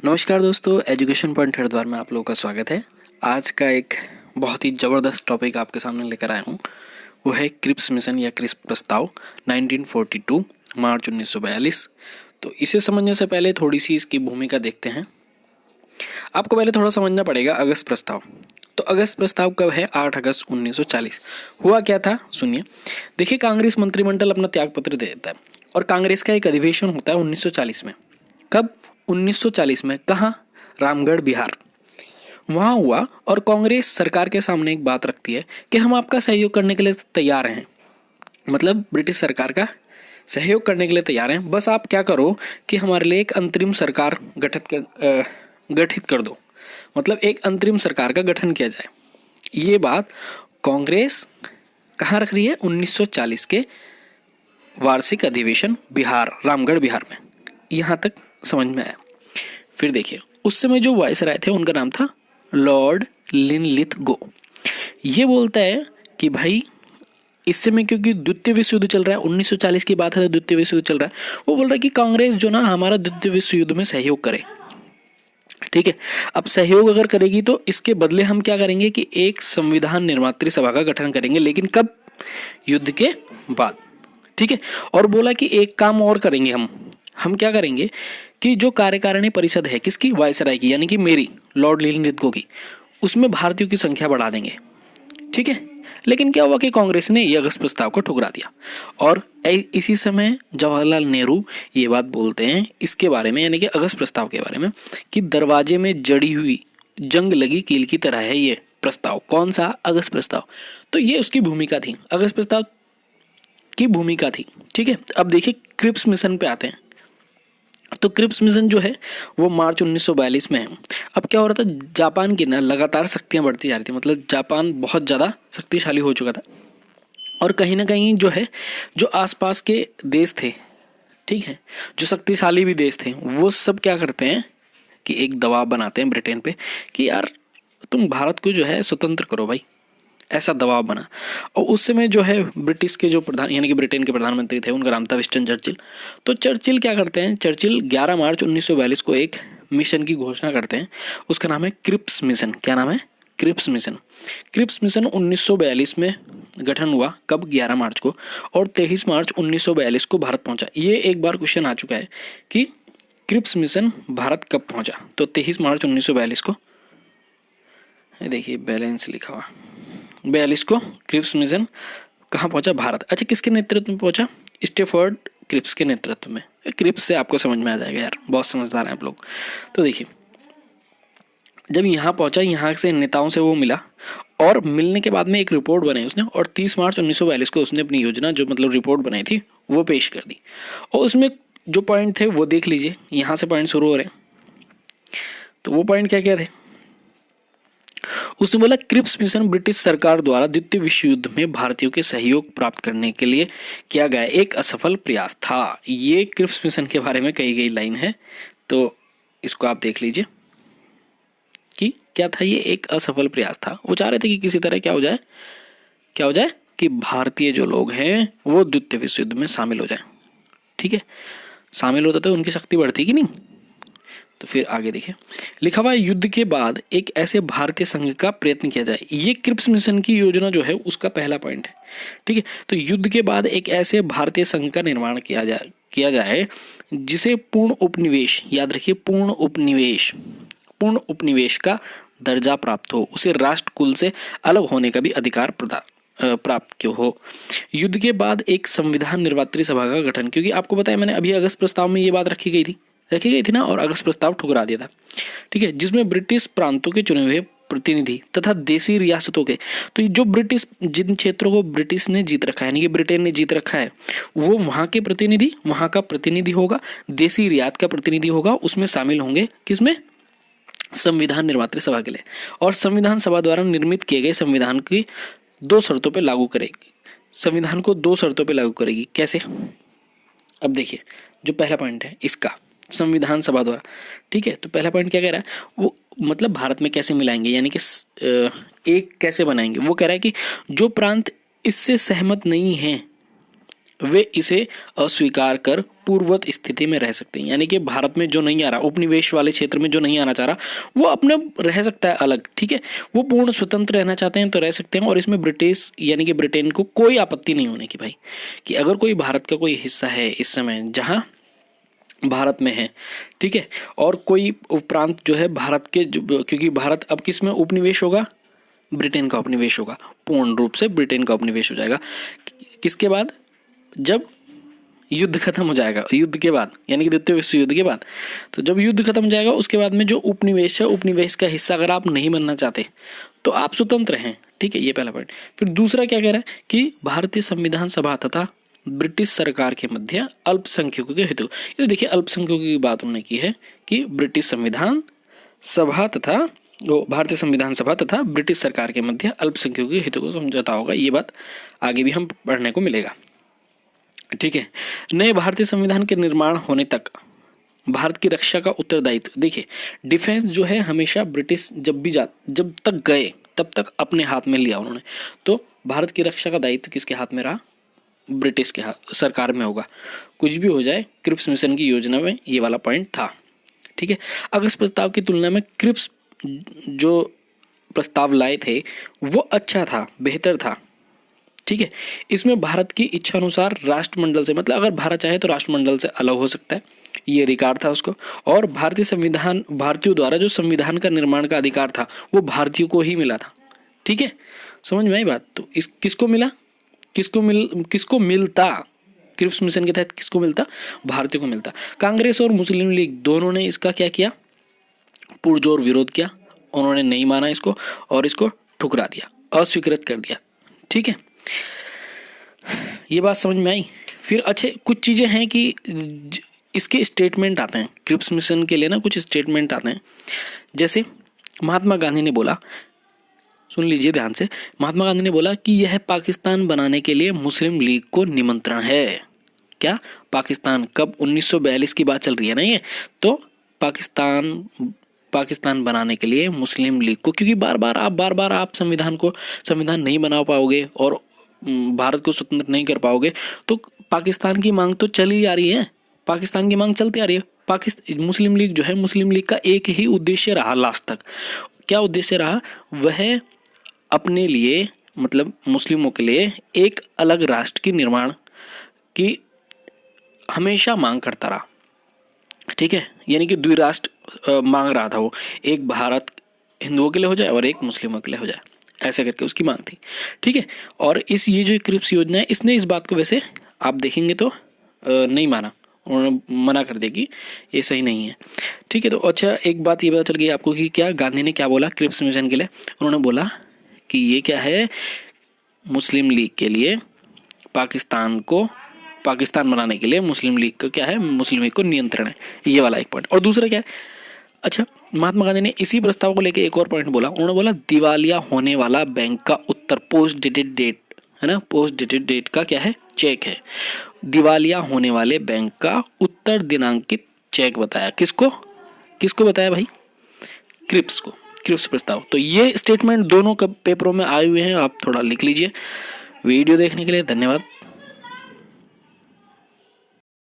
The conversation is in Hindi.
नमस्कार दोस्तों, एजुकेशन पॉइंट हरिद्वार में आप लोगों का स्वागत है। आज का एक बहुत ही ज़बरदस्त टॉपिक आपके सामने लेकर आया हूँ। वो है क्रिप्स मिशन या क्रिप्स प्रस्ताव 1942 मार्च 1942। तो इसे समझने से पहले थोड़ी सी इसकी भूमिका देखते हैं। आपको पहले थोड़ा समझना पड़ेगा अगस्त प्रस्ताव। तो अगस्त प्रस्ताव कब है? 8 अगस्त 1940। हुआ क्या था सुनिए। देखिए, कांग्रेस मंत्रिमंडल अपना त्यागपत्र दे देता है और कांग्रेस का एक अधिवेशन होता है 1940 में। कब? 1940 में। कहाँ? रामगढ़, बिहार। वहाँ हुआ और कांग्रेस सरकार के सामने एक बात रखती है कि हम आपका सहयोग करने के लिए तैयार हैं। मतलब ब्रिटिश सरकार का सहयोग करने के लिए तैयार हैं, बस आप क्या करो कि हमारे लिए एक अंतरिम सरकार गठित कर दो। मतलब एक अंतरिम सरकार का गठन किया जाए। ये बात कांग्रेस कहाँ रख रही है? 1940 के वार्षिक अधिवेशन बिहार, रामगढ़, बिहार में। यहाँ तक समझ में आया। फिर देखिए, उस समय जो वायसराय थे उनका नाम था लॉर्ड लिनलिथगो। ये बोलता है कि भाई इस समय क्योंकि द्वितीय विश्व युद्ध चल रहा है, 1940 की बात है, द्वितीय विश्व युद्ध चल रहा है। वो बोल रहा है कि कांग्रेस जो ना हमारा द्वितीय विश्व युद्ध में सहयोग करे। ठीक है, अब सहयोग अगर करेगी तो इसके बदले हम क्या करेंगे कि एक संविधान निर्मात्री सभा का गठन करेंगे। लेकिन कब? युद्ध के बाद। ठीक है, और बोला कि एक काम और करेंगे हम क्या करेंगे कि जो कार्यकारिणी परिषद है किसकी? वायसराय की, यानी कि मेरी, लॉर्ड लिनलिथगो की, उसमें भारतीयों की संख्या बढ़ा देंगे। ठीक है, लेकिन क्या हुआ कि कांग्रेस ने ये अगस्त प्रस्ताव को ठुकरा दिया। और इसी समय जवाहरलाल नेहरू ये बात बोलते हैं इसके बारे में, यानी कि अगस्त प्रस्ताव के बारे में, कि दरवाजे में जड़ी हुई जंग लगी कील की तरह है ये प्रस्ताव। कौन सा? अगस्त प्रस्ताव। तो ये उसकी भूमिका थी, अगस्त प्रस्ताव की भूमिका थी। ठीक है, अब देखिए क्रिप्स मिशन पे आते हैं। तो क्रिप्स मिशन जो है वो मार्च 1942 में है। अब क्या हो रहा था, जापान की ना लगातार शक्तियां बढ़ती जा रही थी। मतलब जापान बहुत ज़्यादा शक्तिशाली हो चुका था और कहीं ना कहीं जो है, जो आसपास के देश थे, ठीक है, जो शक्तिशाली भी देश थे, वो सब क्या करते हैं कि एक दबाव बनाते हैं ब्रिटेन पे कि यार तुम भारत को जो है स्वतंत्र करो भाई। ऐसा दबाव बना। और उस समय जो है ब्रिटिश के जो प्रधान, यानी कि ब्रिटेन के प्रधानमंत्री थे, उनका नाम था विंस्टन चर्चिल। तो चर्चिल क्या करते हैं? चर्चिल 11 मार्च 1942 को एक मिशन की घोषणा करते हैं। उसका नाम है क्रिप्स मिशन। क्या नाम है? Cripps mission. क्रिप्स मिशन 1942 में गठन हुआ। कब? 11 मार्च को। और 23 मार्च 1942 को भारत पहुंचा। ये एक बार क्वेश्चन आ चुका है कि क्रिप्स मिशन भारत कब पहुंचा? तो 23 मार्च 1942 को। देखिए बैलेंस लिखा हुआ, 42 को क्रिप्स मिशन कहाँ पहुंचा? भारत। अच्छा, किसके नेतृत्व में पहुंचा? स्टेफर्ड क्रिप्स के नेतृत्व में। क्रिप्स से आपको समझ में आ जाएगा यार, बहुत समझदार हैं आप लोग। तो देखिए, जब यहाँ पहुंचा, यहाँ से नेताओं से वो मिला और मिलने के बाद में एक रिपोर्ट बनाई उसने। और 30 मार्च 1942 को उसने अपनी योजना, जो मतलब रिपोर्ट बनाई थी, वो पेश कर दी। और उसमें जो पॉइंट थे वो देख लीजिए, यहाँ से पॉइंट शुरू हो रहे हैं। तो वो पॉइंट क्या क्या थे? उसने बोला क्रिप्स मिशन ब्रिटिश सरकार द्वारा द्वितीय विश्व युद्ध में भारतीयों के सहयोग प्राप्त करने के लिए किया गया एक असफल प्रयास था। ये क्रिप्स मिशन के बारे में कही गई लाइन है, तो इसको आप देख लीजिए कि क्या था। ये एक असफल प्रयास था। वो चाह रहे थे कि किसी तरह क्या हो जाए कि भारतीय जो लोग हैं वो द्वितीय विश्व युद्ध में शामिल हो जाए। ठीक है, शामिल होता तो उनकी शक्ति बढ़ती कि नहीं। तो फिर आगे देखिए, लिखा हुआ युद्ध के बाद एक ऐसे भारतीय संघ का प्रयत्न किया जाए। ये क्रिप्स मिशन की योजना जो है उसका पहला पॉइंट है। ठीक है, तो युद्ध के बाद एक ऐसे भारतीय संघ का निर्माण किया जाए जिसे पूर्ण उपनिवेश, याद रखिए पूर्ण उपनिवेश का दर्जा प्राप्त हो, उसे राष्ट्र कुल से अलग होने का भी अधिकार प्राप्त क्यों हो। युद्ध के बाद एक संविधान निर्मात्री सभा का गठन, क्योंकि आपको पता है मैंने अभी अगस्त प्रस्ताव में ये बात रखी गई थी ना, और अगस्त प्रस्ताव ठुकरा दिया था। ठीक है, जिसमें ब्रिटिश प्रांतों के चुने हुए प्रतिनिधि तथा देसी रियासतों के, तो जो ब्रिटिश, जिन क्षेत्रों को ब्रिटिश ने जीत रखा है, यानी कि ब्रिटेन ने जीत रखा है, वो वहां के प्रतिनिधि, वहां का प्रतिनिधि होगा, देसी रियासत का प्रतिनिधि होगा, उसमें शामिल होंगे। किसमें? संविधान निर्मात्री सभा के लिए। और संविधान सभा द्वारा निर्मित किए गए संविधान की 2 शर्तों पर लागू करेगी। संविधान को 2 शर्तों पर लागू करेगी। कैसे? अब देखिए, जो पहला पॉइंट है इसका, संविधान सभा द्वारा। ठीक है, तो पहला पॉइंट क्या कह रहा है, वो मतलब भारत में कैसे मिलाएंगे, यानी कि एक कैसे बनाएंगे। वो कह रहा है कि जो प्रांत इससे सहमत नहीं है वे इसे अस्वीकार कर पूर्ववत स्थिति में रह सकते हैं। यानी कि भारत में जो नहीं आ रहा, उपनिवेश वाले क्षेत्र में जो नहीं आना चाह रहा, वो अपने रह सकता है अलग, ठीक है। वो पूर्ण स्वतंत्र रहना चाहते हैं तो रह सकते हैं, और इसमें ब्रिटिश यानी कि ब्रिटेन को कोई आपत्ति नहीं होने की भाई, कि अगर कोई भारत का कोई हिस्सा है इस समय जहां भारत में है, ठीक है, और कोई उपरांत जो है भारत के क्योंकि भारत अब किस में उपनिवेश होगा, ब्रिटेन का उपनिवेश होगा, पूर्ण रूप से ब्रिटेन का उपनिवेश हो जाएगा। किसके बाद, जब युद्ध खत्म हो जाएगा, युद्ध के बाद यानी कि द्वितीय विश्व युद्ध के बाद। तो जब युद्ध खत्म हो जाएगा उसके बाद में जो उपनिवेश है, उपनिवेश का हिस्सा अगर आप नहीं बनना चाहते तो आप स्वतंत्र हैं, ठीक है, ये पहला पॉइंट। फिर दूसरा क्या कह रहा है कि भारतीय संविधान सभा तथा ब्रिटिश सरकार के मध्य अल्पसंख्यकों के हितों, ये देखिए अल्पसंख्यकों की बात उन्होंने की है कि ब्रिटिश संविधान सभा तथा भारतीय संविधान सभा तथा ब्रिटिश सरकार के मध्य अल्पसंख्यकों के हितों को समझौता होगा। ये बात आगे भी हम पढ़ने को मिलेगा, ठीक है। नए भारतीय संविधान के निर्माण होने तक भारत की रक्षा का उत्तरदायित्व, देखिए डिफेंस जो है हमेशा ब्रिटिश जब तक गए तब तक अपने हाथ में लिया उन्होंने, तो भारत की रक्षा का दायित्व किसके हाथ में रहा, ब्रिटिश के हाथ सरकार में होगा। कुछ भी हो जाए, क्रिप्स मिशन की योजना में ये वाला पॉइंट था, ठीक है। अगस्त प्रस्ताव की तुलना में क्रिप्स जो प्रस्ताव लाए थे वो अच्छा था, बेहतर था, ठीक है। इसमें भारत की इच्छा अनुसार राष्ट्रमंडल से, मतलब अगर भारत चाहे तो राष्ट्रमंडल से अलग हो सकता है, ये अधिकार था उसको। और भारतीयों द्वारा जो संविधान का निर्माण का अधिकार था वो भारतीयों को ही मिला था, ठीक है, समझ में आई बात। तो इस किसको मिला, किसको मिलता, क्रिप्स मिशन के तहत किसको मिलता, भारतीयों को मिलता। कांग्रेस और मुस्लिम लीग दोनों ने इसका क्या किया, पुरजोर विरोध किया, उन्होंने नहीं माना इसको और इसको ठुकरा दिया, अस्वीकृत कर दिया, ठीक है। ये बात समझ में आई। फिर अच्छे कुछ चीजें हैं कि इसके स्टेटमेंट आते हैं, क्रिप्स मिशन के लिए ना कुछ स्टेटमेंट आते हैं। जैसे महात्मा गांधी ने बोला, सुन लीजिए ध्यान से, महात्मा गांधी ने बोला कि यह पाकिस्तान बनाने के लिए मुस्लिम लीग को निमंत्रण है। क्या पाकिस्तान, कब 1942 की बात चल रही है ना ये, तो पाकिस्तान बनाने के लिए मुस्लिम लीग को, क्योंकि बार बार आप संविधान नहीं बना पाओगे और भारत को स्वतंत्र नहीं कर पाओगे, तो पाकिस्तान की मांग तो चली आ रही है, पाकिस्तान की मांग चलती आ रही है। मुस्लिम लीग जो है, मुस्लिम लीग का एक ही उद्देश्य रहा लास्ट तक। क्या उद्देश्य रहा, वह अपने लिए, मतलब मुस्लिमों के लिए एक अलग राष्ट्र की निर्माण की हमेशा मांग करता रहा, ठीक है। यानी कि द्विराष्ट्र मांग रहा था वो, एक भारत हिंदुओं के लिए हो जाए और एक मुस्लिमों के लिए हो जाए, ऐसे करके उसकी मांग थी, ठीक है। और ये जो क्रिप्स योजना है, इसने इस बात को वैसे आप देखेंगे तो नहीं माना, उन्होंने मना कर दिया कि ये सही नहीं है, ठीक है। तो अच्छा एक बात ये पता चल गई आपको कि क्या गांधी ने क्या बोला क्रिप्स मिशन के लिए, उन्होंने बोला कि ये क्या है, मुस्लिम लीग के लिए पाकिस्तान बनाने के लिए मुस्लिम लीग का क्या है, मुस्लिम लीग को नियंत्रण है, ये वाला एक पॉइंट। और दूसरा क्या है, अच्छा महात्मा गांधी ने इसी प्रस्ताव को लेकर एक और पॉइंट बोला, उन्होंने बोला दिवालिया होने वाला बैंक का उत्तर पोस्ट डेटेड डेट है ना, पोस्ट डेटेड डेट का क्या है, चेक है। दिवालिया होने वाले बैंक का उत्तर दिनांकित चेक बताया, किसको बताया भाई, क्रिप्स को, क्रिप्स प्रस्ताव। तो ये स्टेटमेंट दोनों पेपरों में आए हुए हैं, आप थोड़ा लिख लीजिए। वीडियो देखने के लिए धन्यवाद।